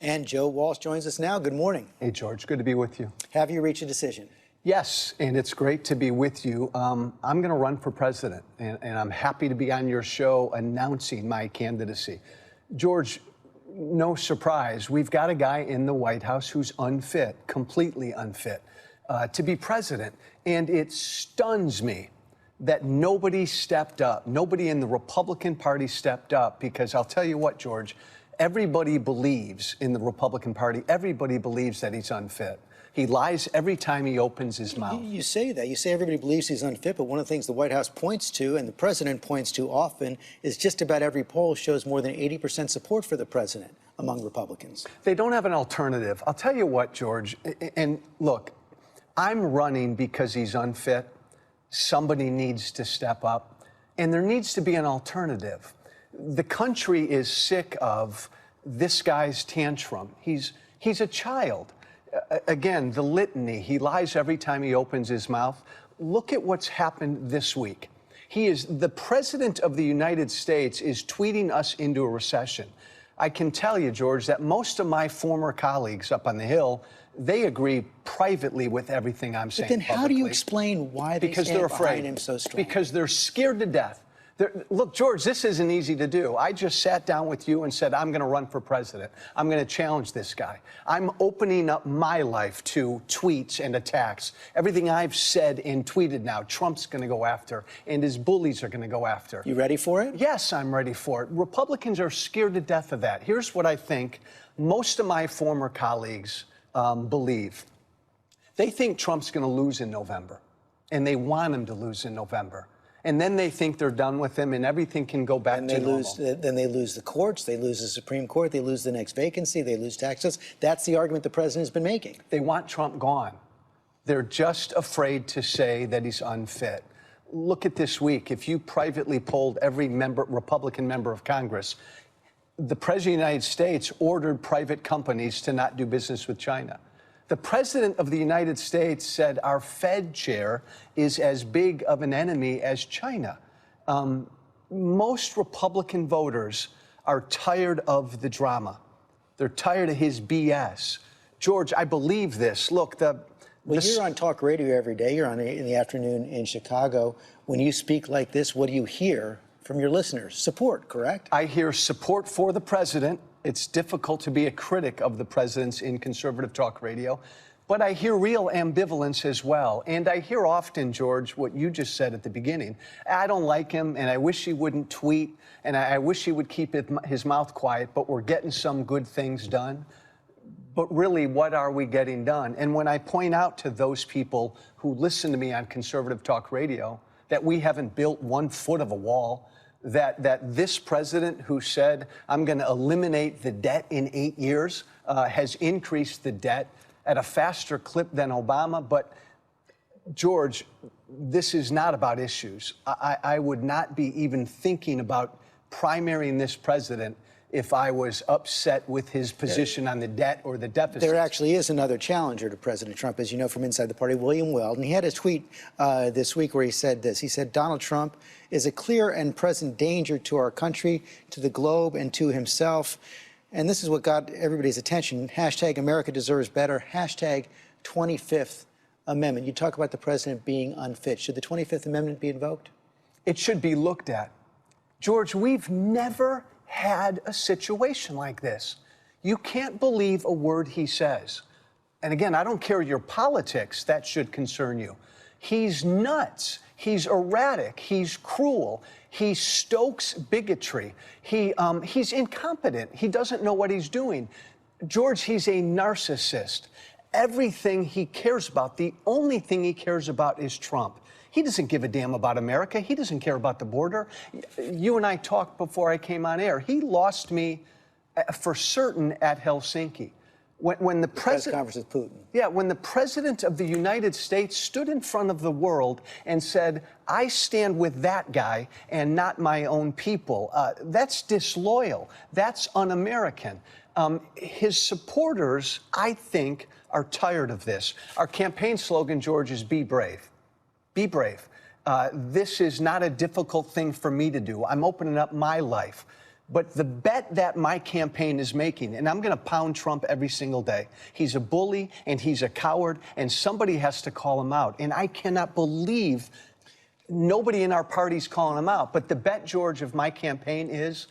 And Joe Walsh joins us now. Good morning. Hey, George. Good to be with you. Have you reached a decision? Yes, and it's great to be with you. I'm going to run for president, and I'm happy to be on your show announcing my candidacy. George, no surprise, we've got a guy in the White House who's unfit, completely unfit, to be president. And it stuns me that nobody stepped up. Nobody in the Republican Party stepped up, because I'll tell you what, George, everybody believes in the Republican Party, everybody believes that he's unfit. He lies every time he opens his mouth. You say that. You say everybody believes he's unfit, but one of the things the White House points to, and the president points to often, is just about every poll shows more than 80% support for the president among Republicans. They don't have an alternative. I'll tell you what, George, and look, I'm running because he's unfit. Somebody needs to step up, and there needs to be an alternative. The country is sick of this guy's tantrum. He's a child. Again, the litany, he lies every time he opens his mouth. Look at what's happened this week. The president of the United States is tweeting us into a recession. I can tell you, George, that most of my former colleagues up on the Hill, they agree privately with everything I'm saying. But then how do you explain why they stand behind him so strong? Because they're scared to death. Look, George, this isn't easy to do. I just sat down with you and said, I'm going to run for president. I'm going to challenge this guy. I'm opening up my life to tweets and attacks. Everything I've said and tweeted now, Trump's going to go after, and his bullies are going to go after. You ready for it? Yes, I'm ready for it. Republicans are scared to death of that. Here's what I think most of my former colleagues believe. They think Trump's going to lose in November, and they want him to lose in November. And then they think they're done with him and everything can go back to normal. Then they lose the courts, they lose the Supreme Court, they lose the next vacancy, they lose taxes. That's the argument the president has been making. They want Trump gone. They're just afraid to say that he's unfit. Look at this week. If you privately polled every Republican member of Congress, the president of the United States ordered private companies to not do business with China. The president of the United States said our Fed chair is as big of an enemy as China. Most Republican voters are tired of the drama. They're tired of his BS. George, I believe this. Look, you're on talk radio every day. You're on in the afternoon in Chicago. When you speak like this, what do you hear from your listeners? Support, correct? I hear support for the president. It's difficult to be a critic of the president's in conservative talk radio, but I hear real ambivalence as well. And I hear often, George, what you just said at the beginning. I don't like him, and I wish he wouldn't tweet, and I wish he would keep his mouth quiet, but we're getting some good things done. But really, what are we getting done? And when I point out to those people who listen to me on conservative talk radio that we haven't built 1 foot of a wall, that this president who said, I'm going to eliminate the debt in 8 years, has increased the debt at a faster clip than Obama. But, George, this is not about issues. I would not be even thinking about primarying this president if I was upset with his position on the debt or the deficit. There actually is another challenger to President Trump, as you know, from inside the party, William Weld. And he had a tweet this week where he said this. He said, Donald Trump is a clear and present danger to our country, to the globe, and to himself. And this is what got everybody's attention. Hashtag America deserves better. Hashtag 25th Amendment. You talk about the president being unfit. Should the 25th Amendment be invoked? It should be looked at. George, we've never had a situation like this. You can't believe a word he says. And again, I don't care your politics, that should concern you. He's nuts. He's erratic. He's cruel. He stokes bigotry. He's incompetent. He doesn't know what he's doing. George, he's a narcissist. Everything he cares about, the only thing he cares about is Trump. He doesn't give a damn about America. He doesn't care about the border. You and I talked before I came on air. He lost me for certain at Helsinki. When the press conference with Putin. Yeah, when the president of the United States stood in front of the world and said, I stand with that guy and not my own people. That's disloyal. That's un-American. His supporters, I think, are tired of this. Our campaign slogan, George, is be brave. Be brave. This is not a difficult thing for me to do. I'm opening up my life. But the bet that my campaign is making, and I'm going to pound Trump every single day, he's a bully and he's a coward, and somebody has to call him out. And I cannot believe nobody in our party's calling him out. But the bet, George, of my campaign is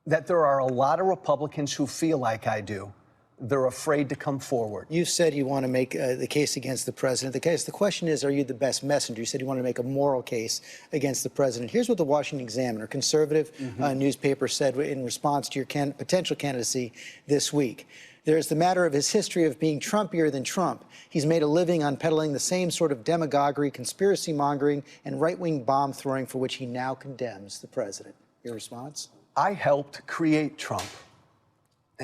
that there are a lot of Republicans who feel like I do. They're afraid to come forward. You said you want to make the case against the president. The question is, are you the best messenger? You said you want to make a moral case against the president. Here's what the Washington Examiner, conservative newspaper, said in response to your potential candidacy this week. There's the matter of his history of being Trumpier than Trump. He's made a living on peddling the same sort of demagoguery, conspiracy mongering, and right-wing bomb throwing for which he now condemns the president. Your response? I helped create Trump.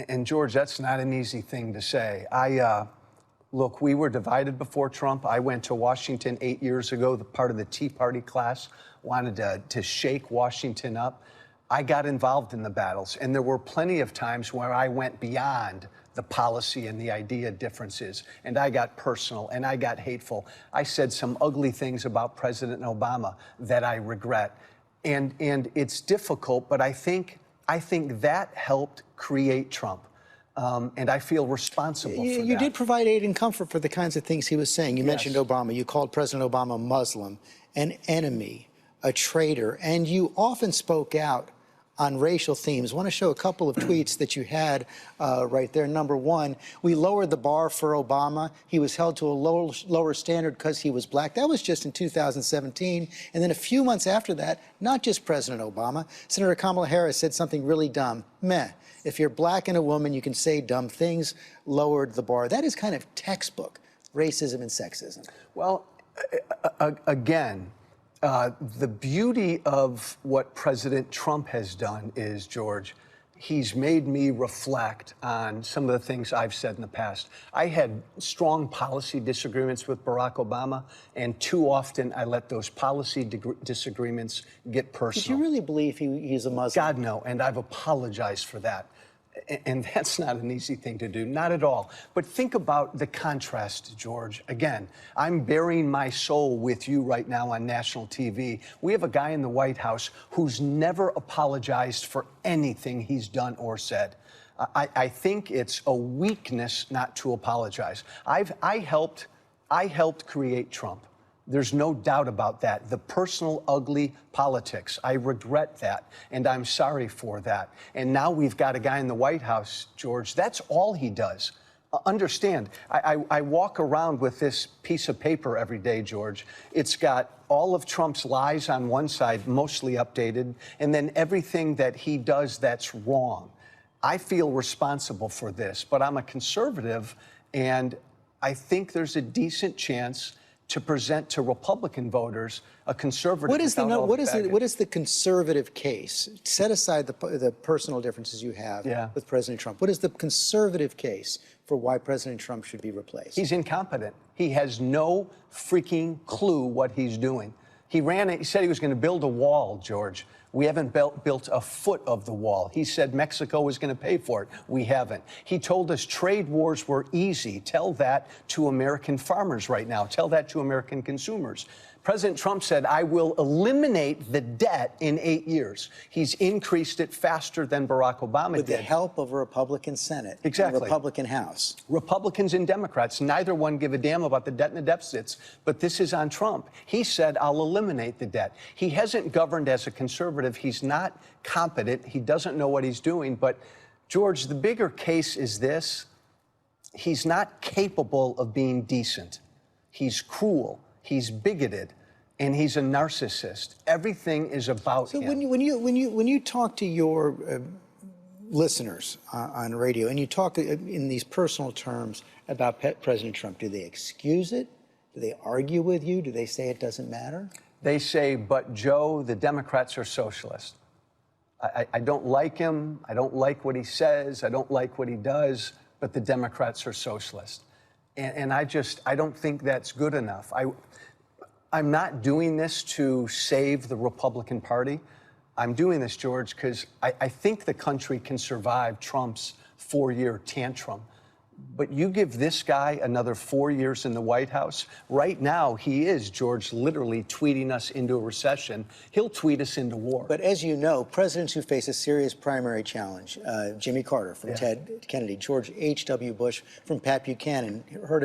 And George, that's not an easy thing to say. Look, we were divided before Trump. I went to Washington 8 years ago. The part of the Tea Party class wanted to shake Washington up. I got involved in the battles, and there were plenty of times where I went beyond the policy and the idea differences, and I got personal and I got hateful. I said some ugly things about President Obama that I regret, and it's difficult, but I think that helped create Trump. And I feel responsible for that. You did provide aid and comfort for the kinds of things he was saying. You mentioned Obama. You called President Obama Muslim, an enemy, a traitor, and you often spoke out on racial themes. I want to show a couple of tweets that you had right there. Number one, we lowered the bar for Obama. He was held to a lower standard because he was black. That was just in 2017. And then a few months after that, not just President Obama, Senator Kamala Harris said something really dumb. Meh. If you're black and a woman, you can say dumb things. Lowered the bar. That is kind of textbook racism and sexism. Well, again, the beauty of what President Trump has done is, George, he's made me reflect on some of the things I've said in the past. I had strong policy disagreements with Barack Obama, and too often I let those policy disagreements get personal. Did you really believe he's a Muslim? God, no, and I've apologized for that. And that's not an easy thing to do, not at all. But think about the contrast, George. Again, I'm bearing my soul with you right now on national TV. We have a guy in the White House who's never apologized for anything he's done or said. I think it's a weakness not to apologize. I helped create Trump. There's no doubt about that. The personal, ugly politics, I regret that, and I'm sorry for that. And now we've got a guy in the White House, George, that's all he does. Understand, I walk around with this piece of paper every day, George. It's got all of Trump's lies on one side, mostly updated, and then everything that he does that's wrong. I feel responsible for this, but I'm a conservative, and I think there's a decent chance to present to Republican voters a conservative. What is the conservative case? Set aside the personal differences you have with President Trump. What is the conservative case for why President Trump should be replaced? He's incompetent. He has no freaking clue what he's doing. He said he was going to build a wall, George. We haven't built a foot of the wall. He said Mexico was going to pay for it. We haven't. He told us trade wars were easy. Tell that to American farmers right now. Tell that to American consumers. President Trump said, I will eliminate the debt in 8 years. He's increased it faster than Barack Obama did. With the help of a Republican Senate. Exactly. And a Republican House. Republicans and Democrats, neither one give a damn about the debt and the deficits, but this is on Trump. He said, I'll eliminate the debt. He hasn't governed as a conservative. He's not competent. He doesn't know what he's doing. But, George, the bigger case is this. He's not capable of being decent. He's cruel. He's bigoted, and he's a narcissist. Everything is about him. So when you talk to your listeners on radio, and you talk in these personal terms about President Trump, do they excuse it? Do they argue with you? Do they say it doesn't matter? They say, but Joe, the Democrats are socialist. I don't like him. I don't like what he says. I don't like what he does, but the Democrats are socialist. And I don't think that's good enough. I'm not doing this to save the Republican Party. I'm doing this, George, because I think the country can survive Trump's 4-year tantrum. But you give this guy another 4 years in the White House. Right now, he is, George, literally tweeting us into a recession. He'll tweet us into war. But as you know, presidents who face a serious primary challenge, Jimmy Carter from Ted Kennedy, George H.W. Bush from Pat Buchanan, hurt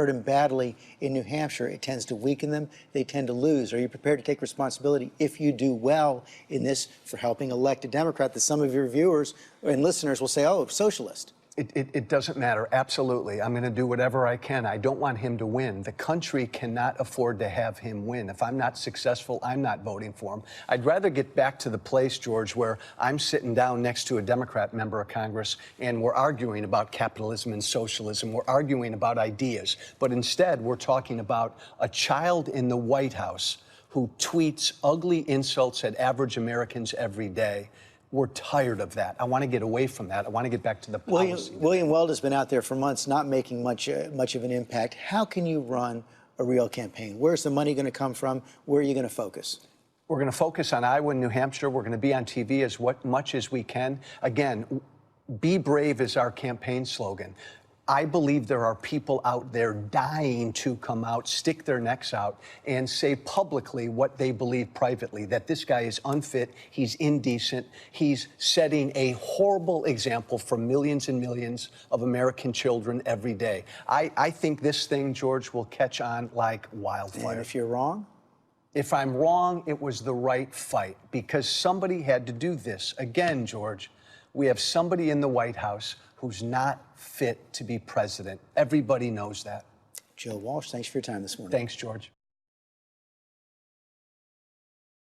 him badly in New Hampshire. It tends to weaken them. They tend to lose. Are you prepared to take responsibility if you do well in this for helping elect a Democrat that some of your viewers and listeners will say, oh, socialist? It doesn't matter. Absolutely. I'm going to do whatever I can. I don't want him to win. The country cannot afford to have him win. If I'm not successful, I'm not voting for him. I'd rather get back to the place, George, where I'm sitting down next to a Democrat member of Congress and we're arguing about capitalism and socialism. We're arguing about ideas. But instead, we're talking about a child in the White House who tweets ugly insults at average Americans every day. We're tired of that. I want to get away from that. I want to get back to the policy. William Weld has been out there for months, not making much of an impact. How can you run a real campaign? Where's the money going to come from? Where are you going to focus? We're going to focus on Iowa and New Hampshire. We're going to be on TV as much as we can. Again, be brave is our campaign slogan. I believe there are people out there dying to come out, stick their necks out, and say publicly what they believe privately, that this guy is unfit, he's indecent, he's setting a horrible example for millions and millions of American children every day. I think this thing, George, will catch on like wildfire. And if you're wrong? If I'm wrong, it was the right fight because somebody had to do this. Again, George, we have somebody in the White House who's not fit to be president. Everybody knows that. Joe Walsh, thanks for your time this morning. Thanks, George.